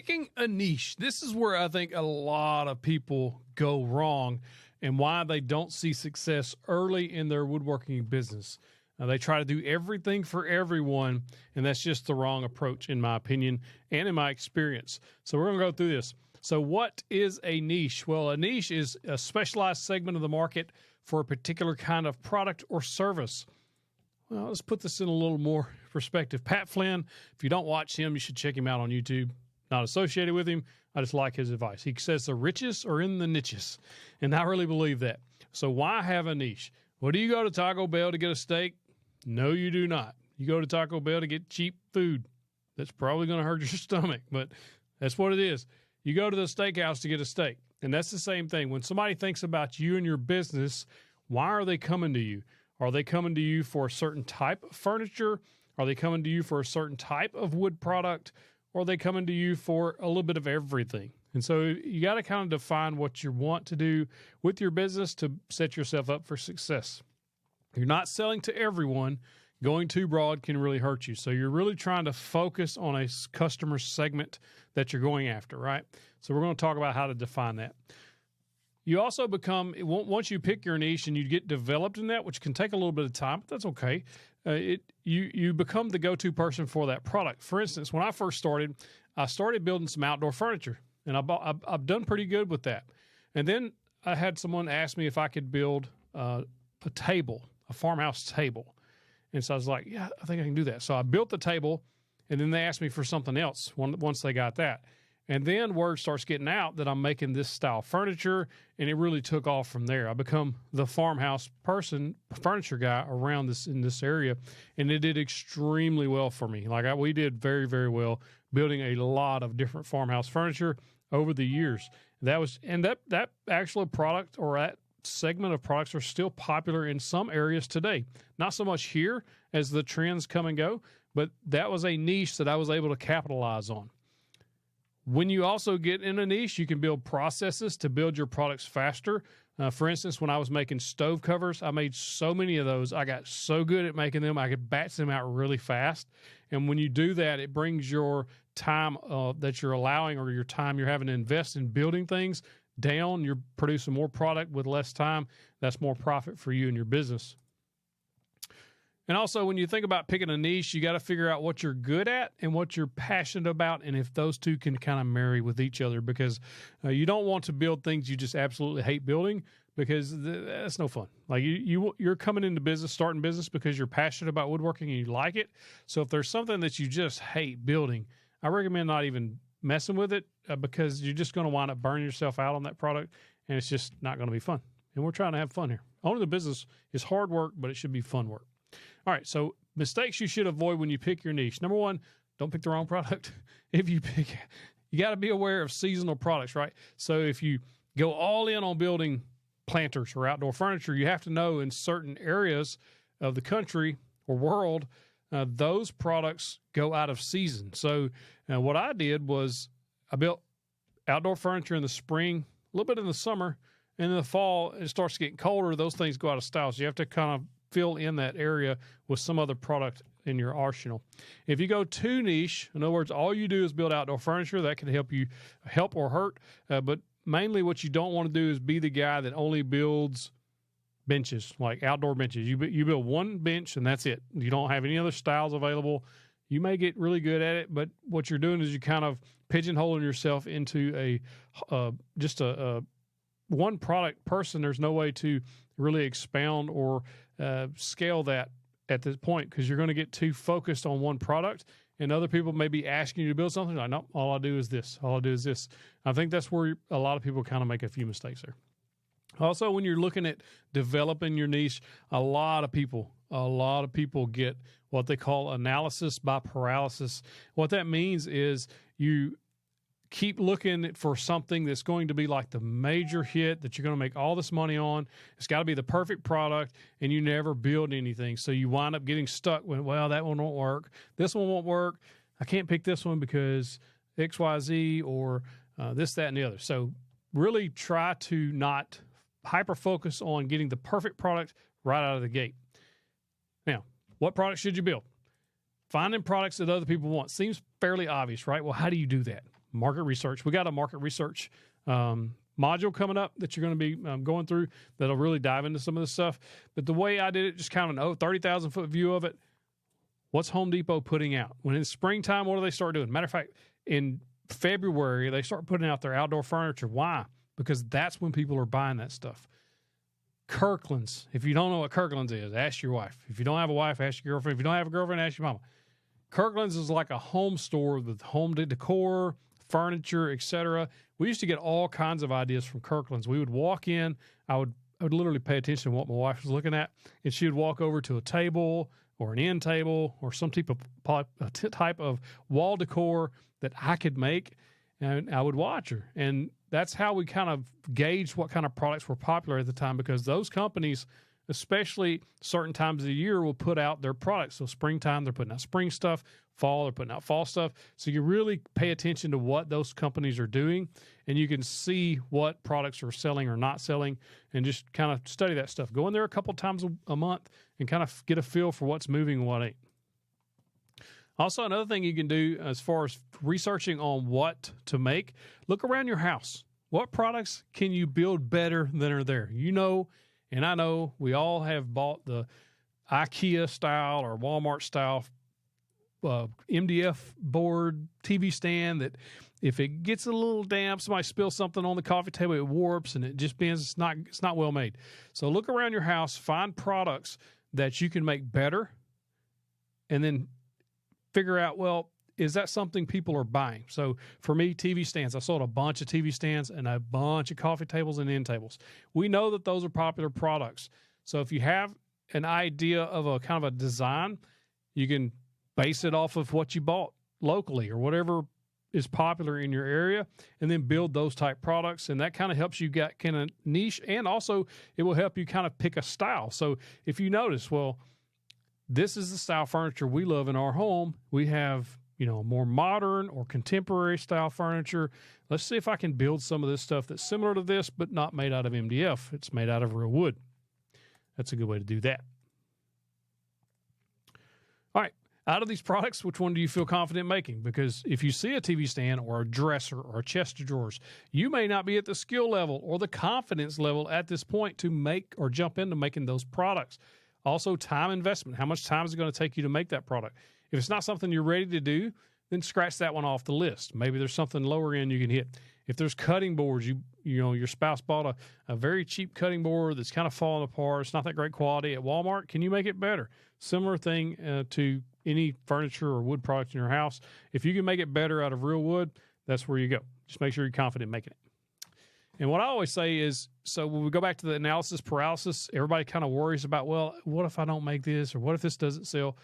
picking a niche. This is where I think a lot of people go wrong and why they don't see success early in their woodworking business. They try to do everything for everyone, and that's just the wrong approach, in my opinion, and in my experience. So we're going to go through this. So what is a niche? Well, a niche is a specialized segment of the market for a particular kind of product or service. Well, let's put this in a little more perspective. Pat Flynn, if you don't watch him, you should check him out on YouTube. Not associated with him. I just like his advice. He says the riches are in the niches, and I really believe that. So why have a niche? Well, do you go to Taco Bell to get a steak? No, you do not. You go to Taco Bell to get cheap food. That's probably going to hurt your stomach, but that's what it is. You go to the steakhouse to get a steak, and that's the same thing. When somebody thinks about you and your business, why are they coming to you? Are they coming to you for a certain type of furniture? Are they coming to you for a certain type of wood product? Or are they coming to you for a little bit of everything? And so you got to kind of define what you want to do with your business to set yourself up for success. You're not selling to everyone. Going too broad can really hurt you. So you're really trying to focus on a customer segment that you're going after, right? So we're going to talk about how to define that. You also become, once you pick your niche and you get developed in that, which can take a little bit of time, but that's okay. You become the go-to person for that product. For instance, when I first started, I started building some outdoor furniture, and I've done pretty good with that. And then I had someone ask me if I could build a table, a farmhouse table. And so I was like, yeah, I think I can do that. So I built the table, and then they asked me for something else once they got that. And then word starts getting out that I'm making this style furniture, and it really took off from there. I become the farmhouse furniture guy around in this area, and it did extremely well for me. We did very, very well building a lot of different farmhouse furniture over the years. That actual product or that segment of products are still popular in some areas today. Not so much here as the trends come and go, but that was a niche that I was able to capitalize on. When you also get in a niche, you can build processes to build your products faster. For instance, when I was making stove covers, I made so many of those. I got so good at making them, I could batch them out really fast. And when you do that, it brings your time that you're allowing or your time you're having to invest in building things down. You're producing more product with less time. That's more profit for you and your business. And also, when you think about picking a niche, you got to figure out what you're good at and what you're passionate about, and if those two can kind of marry with each other, because you don't want to build things you just absolutely hate building, because that's no fun. Like you're coming into business, starting business because you're passionate about woodworking and you like it. So if there's something that you just hate building, I recommend not even messing with it because you're just going to wind up burning yourself out on that product, and it's just not going to be fun. And we're trying to have fun here. Owning the business is hard work, but it should be fun work. All right, so mistakes you should avoid when you pick your niche. Number one, don't pick the wrong product. You got to be aware of seasonal products, right? So if you go all in on building planters or outdoor furniture, you have to know in certain areas of the country or world, those products go out of season. So what I did was I built outdoor furniture in the spring, a little bit in the summer, and in the fall, it starts getting colder. Those things go out of style. So you have to kind of fill in that area with some other product in your arsenal. If you go too niche, in other words, all you do is build outdoor furniture, that can help or hurt. But mainly what you don't want to do is be the guy that only builds benches, like outdoor benches. You build one bench and that's it. You don't have any other styles available. You may get really good at it, but what you're doing is you're kind of pigeonholing yourself into just a one product person. There's no way to really expound or scale that at this point, because you're going to get too focused on one product, and other people may be asking you to build something like, no, all I do is this. All I do is this. I think that's where a lot of people kind of make a few mistakes there. Also, when you're looking at developing your niche, a lot of people get what they call analysis by paralysis. What that means is you keep looking for something that's going to be like the major hit that you're going to make all this money on. It's got to be the perfect product, and you never build anything. So you wind up getting stuck with, well, that one won't work. This one won't work. I can't pick this one because XYZ or this, that, and the other. So really try to not hyper-focus on getting the perfect product right out of the gate. Now, what product should you build? Finding products that other people want seems fairly obvious, right? Well, how do you do that? market research. We got a market research module coming up that you're going to be going through that'll really dive into some of this stuff. But the way I did it, just kind of 30,000 foot view of it. What's Home Depot putting out? When it's springtime, what do they start doing? Matter of fact, in February, they start putting out their outdoor furniture. Why? Because that's when people are buying that stuff. Kirkland's. If you don't know what Kirkland's is, ask your wife. If you don't have a wife, ask your girlfriend. If you don't have a girlfriend, ask your mama. Kirkland's is like a home store with home decor, furniture, etc. We used to get all kinds of ideas from Kirkland's. We would walk in. I would literally pay attention to what my wife was looking at, and she would walk over to a table or an end table or some type of wall decor that I could make, and I would watch her. And that's how we kind of gauged what kind of products were popular at the time, because those companies, especially certain times of the year, will put out their products. So springtime, they're putting out spring stuff. Fall, they're putting out fall stuff. So you really pay attention to what those companies are doing, and you can see what products are selling or not selling, and just kind of study that stuff. Go in there a couple times a month and kind of get a feel for what's moving and what ain't. Also, another thing you can do as far as researching on what to make, look around your house. What products can you build better than are there? You know, and I know we all have bought the IKEA style or Walmart style MDF board TV stand that if it gets a little damp, somebody spills something on the coffee table, it warps and it just bends. It's not well made. So look around your house, find products that you can make better, and then figure out, well, is that something people are buying? So for me, TV stands. I sold a bunch of TV stands and a bunch of coffee tables and end tables. We know that those are popular products. So if you have an idea of a kind of a design, you can base it off of what you bought locally or whatever is popular in your area, and then build those type products. And that kind of helps you get kind of niche, and also it will help you kind of pick a style. So if you notice, well, this is the style furniture we love in our home. We have, more modern or contemporary style furniture. Let's see if I can build some of this stuff that's similar to this, but not made out of MDF. It's made out of real wood. That's a good way to do that. All right. Out of these products, which one do you feel confident making? Because if you see a TV stand or a dresser or a chest of drawers, you may not be at the skill level or the confidence level at this point to make or jump into making those products. Also, time investment. How much time is it going to take you to make that product? If it's not something you're ready to do, then scratch that one off the list. Maybe there's something lower end you can hit. If there's cutting boards, your spouse bought a very cheap cutting board that's kind of falling apart. It's not that great quality at Walmart. Can you make it better? Similar thing to any furniture or wood product in your house. If you can make it better out of real wood, that's where you go. Just make sure you're confident making it. And what I always say is, so when we go back to the analysis paralysis, everybody kind of worries about, well, what if I don't make this, or what if this doesn't sell?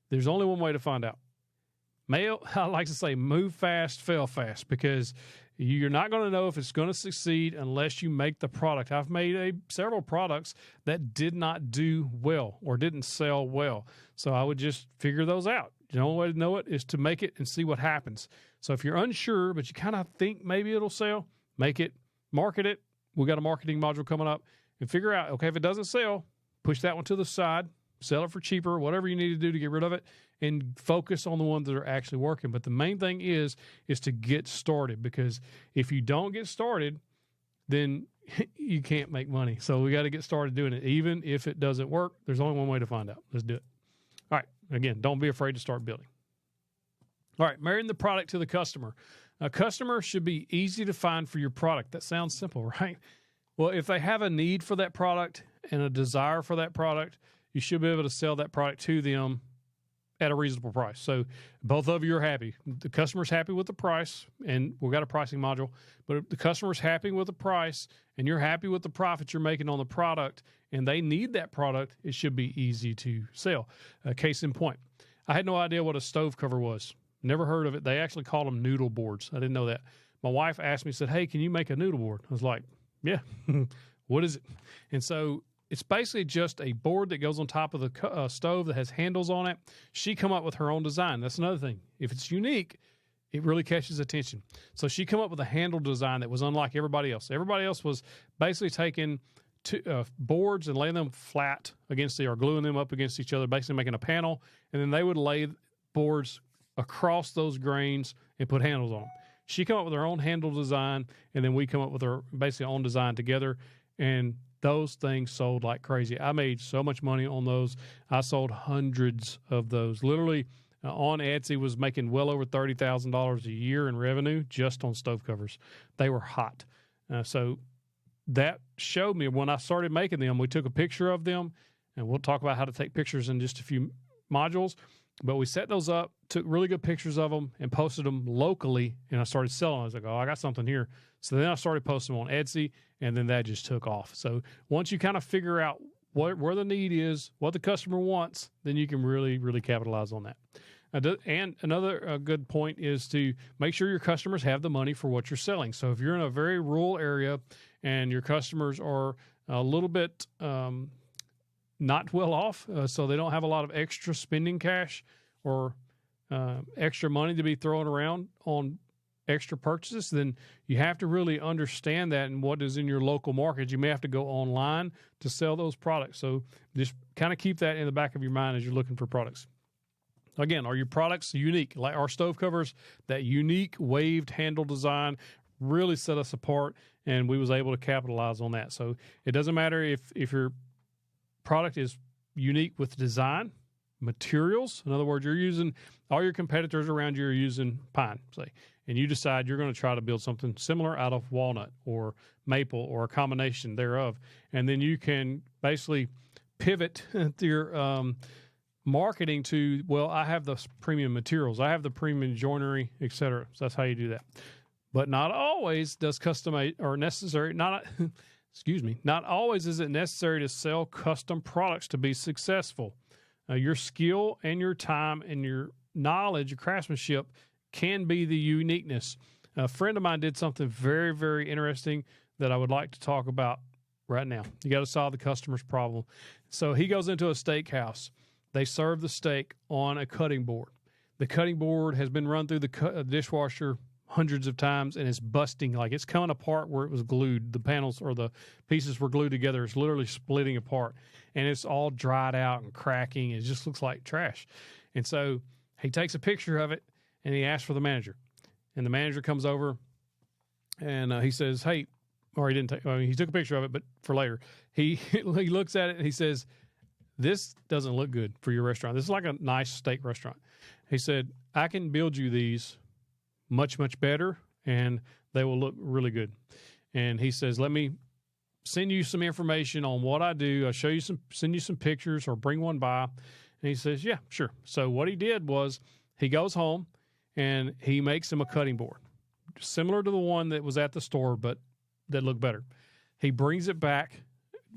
There's only one way to find out. I like to say, move fast, fail fast, because you're not going to know if it's going to succeed unless you make the product. I've made several products that did not do well or didn't sell well. So I would just figure those out. The only way to know it is to make it and see what happens. So if you're unsure, but you kind of think maybe it'll sell, make it, market it. We got a marketing module coming up, and figure out, okay, if it doesn't sell, push that one to the side, sell it for cheaper, whatever you need to do to get rid of it, and focus on the ones that are actually working. But the main thing is to get started, because if you don't get started, then you can't make money. So we got to get started doing it. Even if it doesn't work, there's only one way to find out. Let's do it. All right. Again, don't be afraid to start building. All right. Marrying the product to the customer. A customer should be easy to find for your product. That sounds simple, right? Well, if they have a need for that product and a desire for that product, you should be able to sell that product to them at a reasonable price. So both of you are happy. The customer's happy with the price, and we've got a pricing module, but if the customer's happy with the price and you're happy with the profit you're making on the product, and they need that product, it should be easy to sell. Case in point, I had no idea what a stove cover was. Never heard of it. They actually called them noodle boards. I didn't know that. My wife asked me, said, hey, can you make a noodle board? I was like, yeah, what is it? And so it's basically just a board that goes on top of the stove that has handles on it. She come up with her own design. That's another thing. If it's unique, it really catches attention. So she come up with a handle design that was unlike everybody else. Everybody else was basically taking boards and laying them flat against or gluing them up against each other, basically making a panel, and then they would lay boards across those grains and put handles on them. She come up with her own handle design, and then we come up with our basically own design together. And those things sold like crazy. I made so much money on those. I sold hundreds of those. Literally on Etsy was making well over $30,000 a year in revenue just on stove covers. They were hot. So that showed me when I started making them, we took a picture of them, and we'll talk about how to take pictures in just a few modules. But we set those up, took really good pictures of them, and posted them locally, and I started selling. I was like, oh, I got something here. So then I started posting them on Etsy, and then that just took off. So once you kind of figure out where the need is, what the customer wants, then you can really, really capitalize on that. And another good point is to make sure your customers have the money for what you're selling. So if you're in a very rural area and your customers are a little bit not well off, so they don't have a lot of extra spending cash or extra money to be thrown around on extra purchases, then you have to really understand that and what is in your local market. You may have to go online to sell those products. So just kind of keep that in the back of your mind as you're looking for products. Again, are your products unique? Like our stove covers, that unique waved handle design really set us apart, and we was able to capitalize on that. So it doesn't matter if your product is unique with design, materials. In other words, you're using all your competitors around you are using pine, say, and you decide you're going to try to build something similar out of walnut or maple or a combination thereof, and then you can basically pivot your marketing to, well, I have the premium materials, I have the premium joinery, etc. So that's how you do that. But not always does custom or necessary, not always is it necessary to sell custom products to be successful. Your skill and your time and your knowledge, your craftsmanship can be the uniqueness. A friend of mine did something very, very interesting that I would like to talk about right now. You got to solve the customer's problem. So he goes into a steakhouse. They serve the steak on a cutting board. The cutting board has been run through the dishwasher hundreds of times, and it's busting, like it's coming apart where it was glued. The panels or the pieces were glued together. It's literally splitting apart, and it's all dried out and cracking. It just looks like trash. And so he takes a picture of it, and he asks for the manager. And the manager comes over, and he says, hey, or he didn't take, he took a picture of it, but for later. He looks at it, and he says, this doesn't look good for your restaurant. This is like a nice steak restaurant. He said, I can build you these much, much better, and they will look really good. And he says, let me send you some information on what I do. I'll send you some pictures or bring one by. And he says, yeah, sure. So what he did was he goes home and he makes him a cutting board, similar to the one that was at the store, but that looked better. He brings it back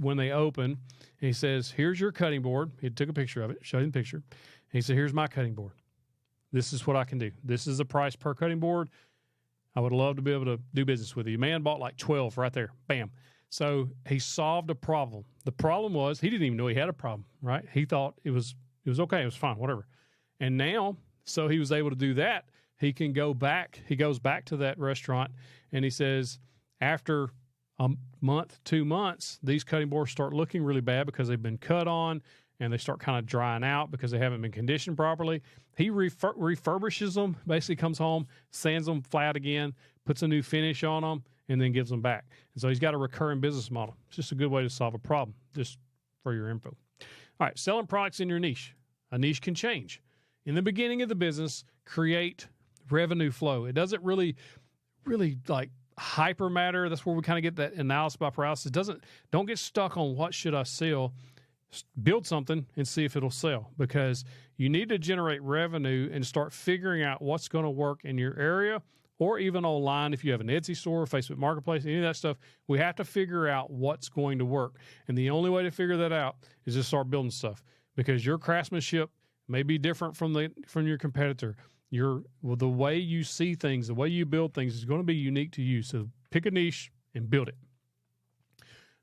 when they open, and he says, here's your cutting board. He took a picture of it, showed him the picture. And he said, here's my cutting board. This is what I can do. This is the price per cutting board. I would love to be able to do business with you. Man bought like 12 right there. Bam. So he solved a problem. The problem was he didn't even know he had a problem, right? He thought it was okay. It was fine, whatever. And now, so he was able to do that. He can go back. He goes back to that restaurant, and he says, after a month, 2 months, these cutting boards start looking really bad because they've been cut on, and they start kind of drying out because they haven't been conditioned properly. He refurbishes them, basically comes home, sands them flat again, puts a new finish on them, and then gives them back. And so he's got a recurring business model. It's just a good way to solve a problem, just for your info. All right, selling products in your niche. A niche can change. In the beginning of the business, create revenue flow. It doesn't really like hyper matter. That's where we kind of get that analysis by paralysis. Don't get stuck on what should I sell. Build something and see if it'll sell, because you need to generate revenue and start figuring out what's going to work in your area, or even online if you have an Etsy store, Facebook Marketplace, any of that stuff. We have to figure out what's going to work. And the only way to figure that out is to start building stuff, because your craftsmanship may be different from your competitor. The way you see things, the way you build things is going to be unique to you. So pick a niche and build it.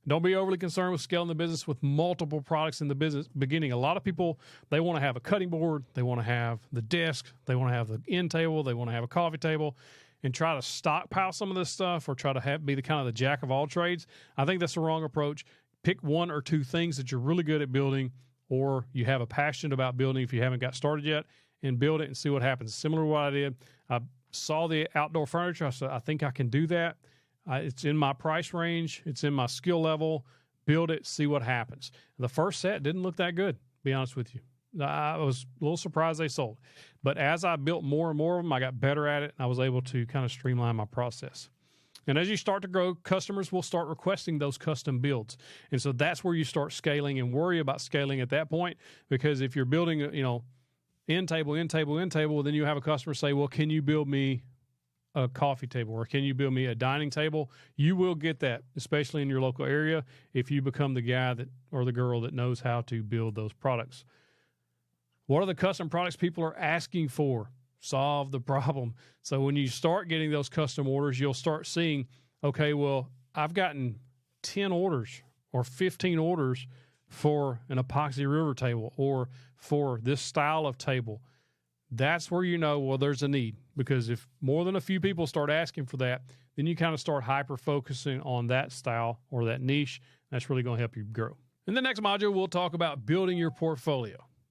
Don't be overly concerned with scaling the business with multiple products in the business beginning. A lot of people, they want to have a cutting board, they want to have the desk, they want to have the end table, they want to have a coffee table, and try to stockpile some of this stuff, or try to be the kind of the jack of all trades. I think that's the wrong approach. Pick one or two things that you're really good at building, or you have a passion about building if you haven't got started yet, and build it and see what happens. Similar to what I did. saw the outdoor furniture. I said, I think I can do that. It's in my price range. It's in my skill level. Build it, see what happens. The first set didn't look that good, to be honest with you. I was a little surprised they sold. But as I built more and more of them, I got better at it, and I was able to kind of streamline my process. And as you start to grow, customers will start requesting those custom builds. And so that's where you start scaling and worry about scaling at that point, because if you're building, end table, then you have a customer say, well, can you build me a coffee table, or can you build me a dining table? You will get that, especially in your local area, if you become the guy that or the girl that knows how to build those products. What are the custom products people are asking for? Solve the problem. So when you start getting those custom orders, you'll start seeing, okay, well, I've gotten 10 orders or 15 orders for an epoxy river table or for this style of table. That's where you know, well, there's a need, because if more than a few people start asking for that, then you kind of start hyper-focusing on that style or that niche. That's really going to help you grow. In the next module, we'll talk about building your portfolio.